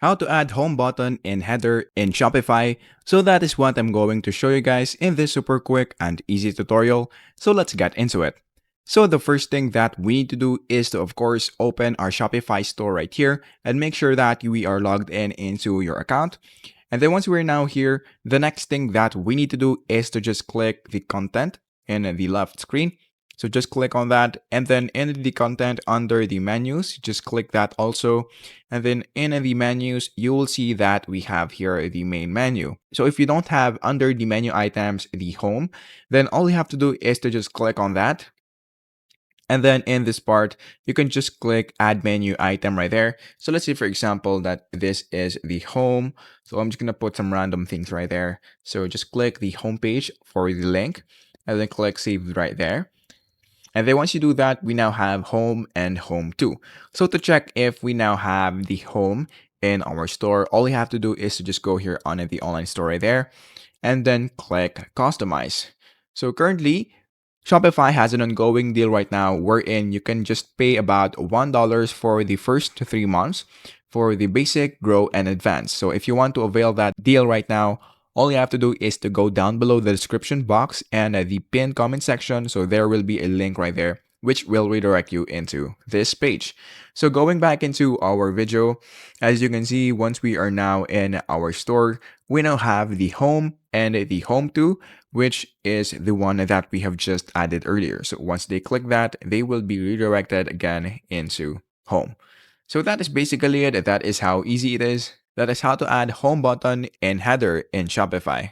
how to add home button and header in Shopify. So that is what I'm going to show you guys in this super quick and easy tutorial. So let's get into it. So the first thing that we need to do is to, of course, open our Shopify store right here and make sure that we are logged in into your account. And then once we're now here, the next thing that we need to do is to just click the content in the left screen. So just click on that, and then in the content under the menus, just click that also. And then in the menus, you will see that we have here the main menu. So if you don't have under the menu items, the home, then all you have to do is to just click on that. And then in this part, you can just click add menu item right there. So let's say, for example, that this is the home. So I'm just going to put some random things right there. So just click the home page for the link and then click save right there. And then once you do that, we now have home and home too. So to check if we now have the home in our store, all you have to do is to just go here on the online store right there and then click customize. So currently, Shopify has an ongoing deal right now wherein you can just pay about $1 for the first 3 months for the basic, grow, and advance. So if you want to avail that deal right now, all you have to do is to go down below the description box and the pinned comment section. So there will be a link right there, which will redirect you into this page. So going back into our video, as you can see, once we are now in our store, we now have the home and the home too, which is the one that we have just added earlier. So once they click that, they will be redirected again into home. So that is basically it. That is how easy it is. That is how to add home button and header in Shopify.